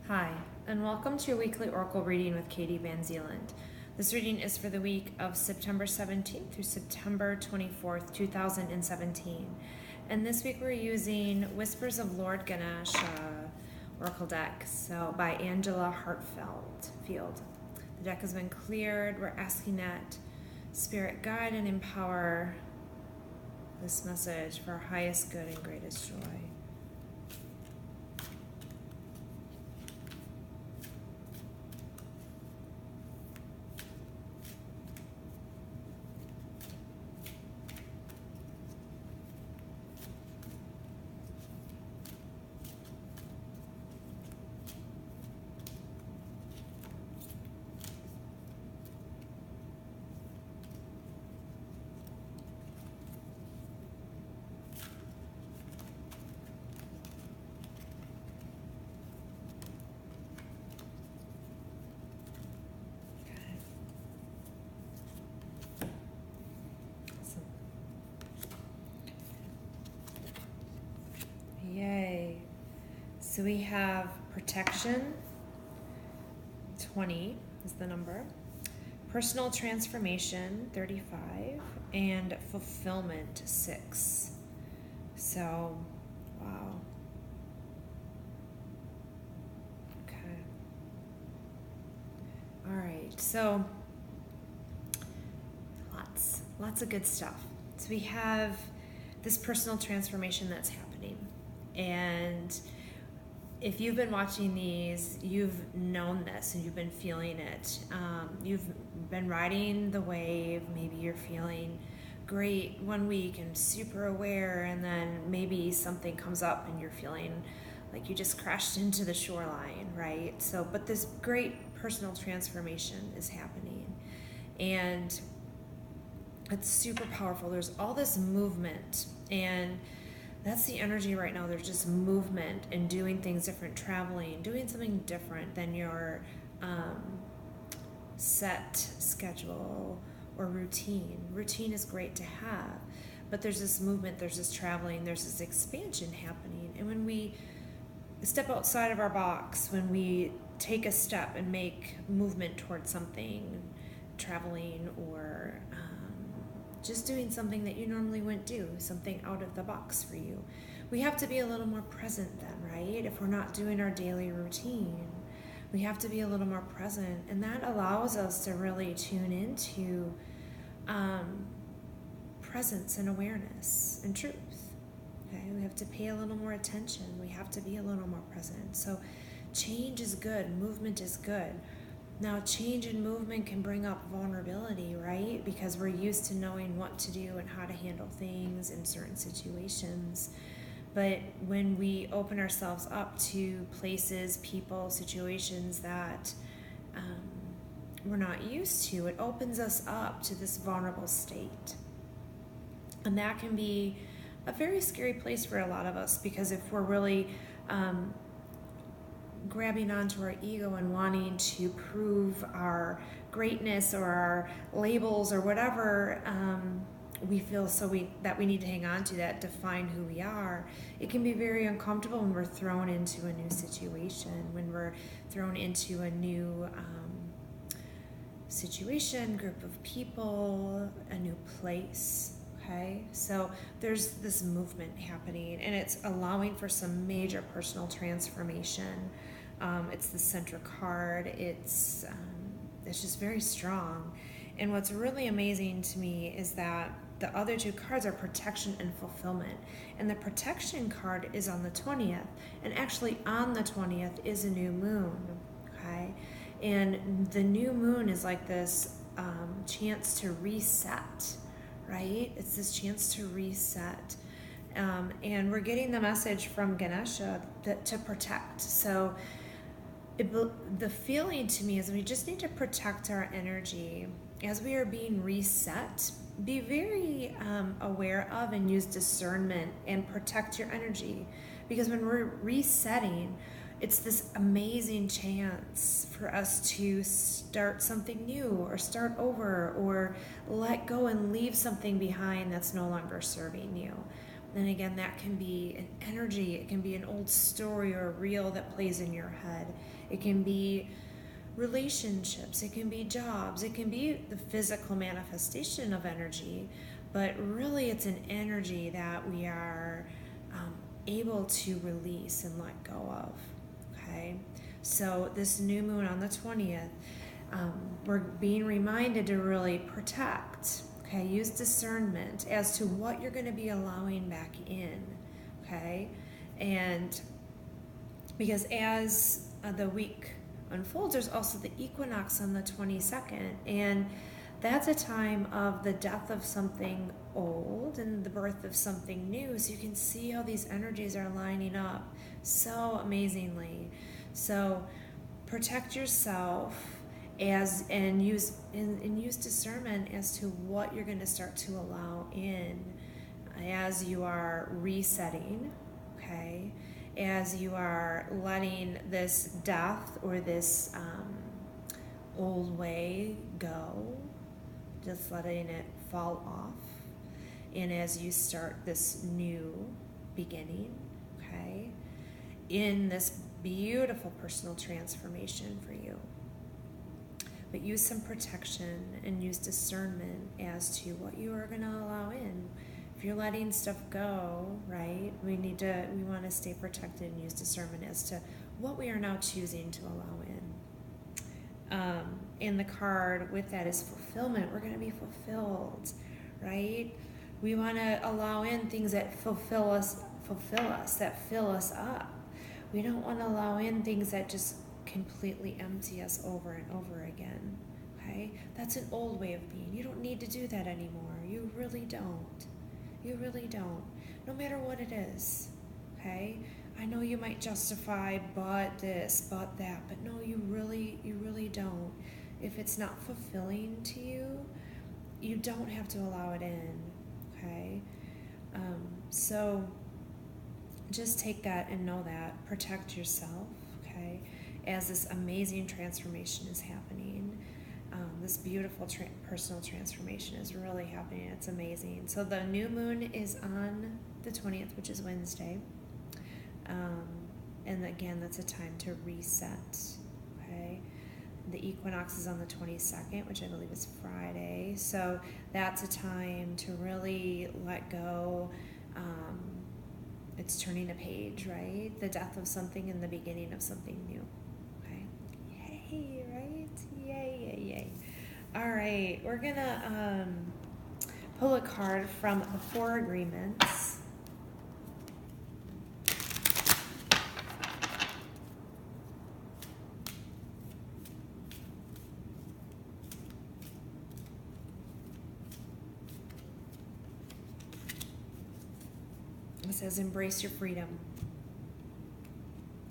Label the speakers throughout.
Speaker 1: Hi, and welcome to your weekly Oracle reading with Katie VanZeeland. This reading is for the week of September 17th through September 24th, 2017. And this week we're using Whispers of Lord Ganesha Oracle deck, so by Angela Hartfield. The deck has been cleared. We're asking that Spirit guide and empower this message for our highest good and greatest joy. Yay. So we have protection, 20 is the number, personal transformation, 35, and fulfillment, 6. So, wow. Okay. All right, so lots of good stuff. So we have this personal transformation that's happening. And if you've been watching these, you've known this and you've been feeling it. You've been riding the wave. Maybe you're feeling great one week and super aware, and then maybe something comes up and you're feeling like you just crashed into the shoreline, right? So, but this great personal transformation is happening. And it's super powerful. There's all this movement, and that's the energy right now. There's just movement and doing things different, traveling, doing something different than your set schedule or routine. Routine is great to have, but there's this movement, there's this traveling, there's this expansion happening. And when we step outside of our box, when we take a step and make movement towards something, traveling or just doing something that you normally wouldn't do, something out of the box for you, we have to be a little more present then, right? If we're not doing our daily routine, we have to be a little more present, and that allows us to really tune into presence and awareness and truth. Okay, we have to pay a little more attention. We have to be a little more present. So change is good, movement is good. Now, change and movement can bring up vulnerability, right? Because we're used to knowing what to do and how to handle things in certain situations. But when we open ourselves up to places, people, situations that we're not used to, it opens us up to this vulnerable state. And that can be a very scary place for a lot of us, because if we're really grabbing onto our ego and wanting to prove our greatness or our labels or whatever we feel that we need to hang on to that define who we are, it can be very uncomfortable when we're thrown into a new situation, when we're thrown into a new situation, group of people, a new place. Okay, so there's this movement happening, and it's allowing for some major personal transformation. It's the center card. It's just very strong. And what's really amazing to me is that the other two cards are protection and fulfillment. And the protection card is on the 20th. And actually on the 20th is a new moon. Okay, and the new moon is like this chance to reset. Right? It's this chance to reset. And we're getting the message from Ganesha that to protect. So the feeling to me is we just need to protect our energy as we are being reset. Be very aware of and use discernment and protect your energy. Because when we're resetting, it's this amazing chance for us to start something new or start over or let go and leave something behind that's no longer serving you. Then again, that can be an energy. It can be an old story or a reel that plays in your head. It can be relationships. It can be jobs. It can be the physical manifestation of energy. But really, it's an energy that we are able to release and let go of. Okay? So this new moon on the 20th, we're being reminded to really protect. Okay, use discernment as to what you're going to be allowing back in. Okay, and because as the week unfolds, there's also the equinox on the 22nd, and that's a time of the death of something old and the birth of something new. So you can see how these energies are lining up so amazingly. So protect yourself and use discernment as to what you're going to start to allow in as you are resetting, okay, as you are letting this death or this old way go, just letting it fall off, and as you start this new beginning, okay, in this beautiful personal transformation for you. But use some protection and use discernment as to what you are going to allow in. If you're letting stuff go, right, we want to stay protected and use discernment as to what we are now choosing to allow in. And the card with that is fulfillment. We're going to be fulfilled, right? We want to allow in things that fulfill us, that fill us up. We don't want to allow in things that just completely empty us over and over again. Okay? That's an old way of being. You don't need to do that anymore. You really don't. You really don't. No matter what it is. Okay? I know you might justify but this, but that, but no, you really don't. If it's not fulfilling to you, you don't have to allow it in. Okay? So just take that and know that. Protect yourself. Okay? As this amazing transformation is happening, this beautiful personal transformation is really happening. It's amazing. So the new moon is on the 20th, which is Wednesday. And again, that's a time to reset. Okay. The equinox is on the 22nd, which I believe is Friday. So that's a time to really let go. It's turning a page, right? The death of something and the beginning of something new. Yay, right? Yay. All right, we're gonna pull a card from the Four Agreements. It says, embrace your freedom.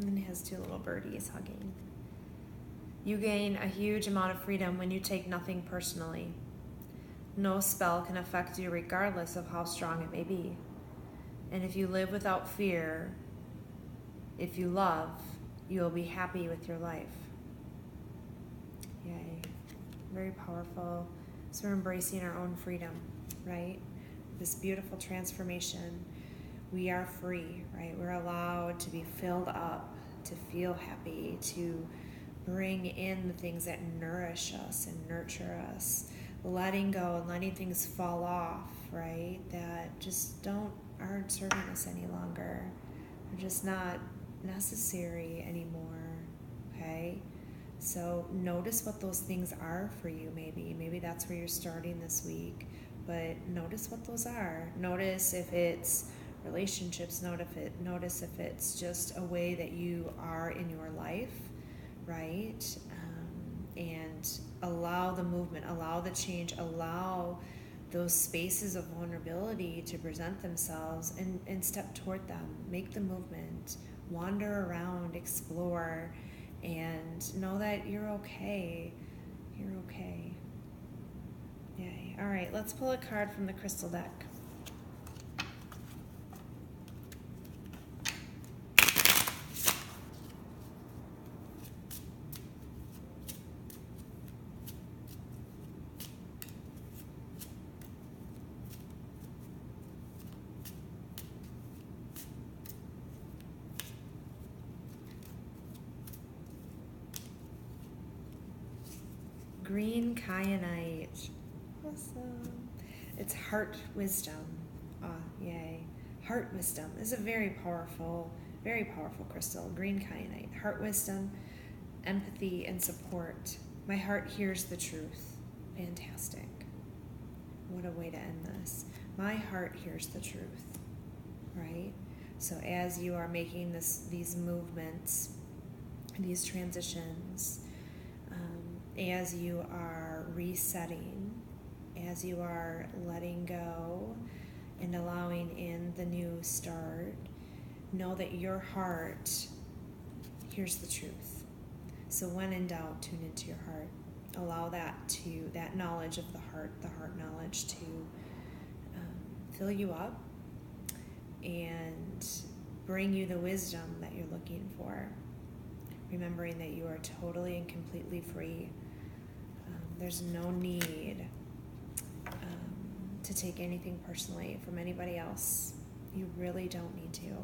Speaker 1: And it has two little birdies hugging. You gain a huge amount of freedom when you take nothing personally. No spell can affect you regardless of how strong it may be. And if you live without fear, if you love, you will be happy with your life. Yay. Very powerful. So we're embracing our own freedom, right? This beautiful transformation. We are free, right? We're allowed to be filled up, to feel happy, to bring in the things that nourish us and nurture us, letting go and letting things fall off, right? That just aren't serving us any longer. They're just not necessary anymore, okay? So notice what those things are for you, maybe. Maybe that's where you're starting this week, but notice what those are. Notice if it's relationships, notice if it's just a way that you are in your life, right? And allow the movement, allow the change, allow those spaces of vulnerability to present themselves and step toward them. Make the movement, wander around, explore, and know that you're okay. You're okay. Yay. All right, let's pull a card from the crystal deck. green kyanite. Awesome. It's heart wisdom. Yay. Heart wisdom is a very powerful crystal. Green kyanite. Heart wisdom, empathy, and support. My heart hears the truth. Fantastic. What a way to end this. My heart hears the truth, right? So as you are making these movements, these transitions, as you are resetting, as you are letting go and allowing in the new start, know that your heart hears the truth. So when in doubt, tune into your heart. Allow that knowledge of the heart knowledge to fill you up and bring you the wisdom that you're looking for. Remembering that you are totally and completely free. There's no need to take anything personally from anybody else. You really don't need to.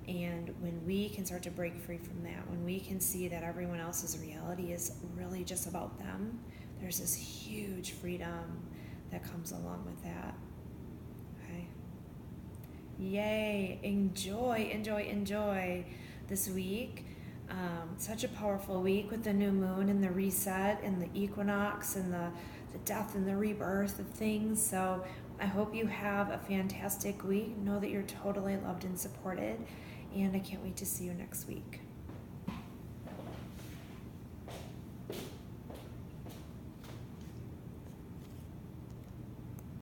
Speaker 1: And when we can start to break free from that, when we can see that everyone else's reality is really just about them, there's this huge freedom that comes along with that. Okay? Yay! Enjoy this week. Such a powerful week with the new moon and the reset and the equinox and the death and the rebirth of things. So I hope you have a fantastic week. Know that you're totally loved and supported. And I can't wait to see you next week.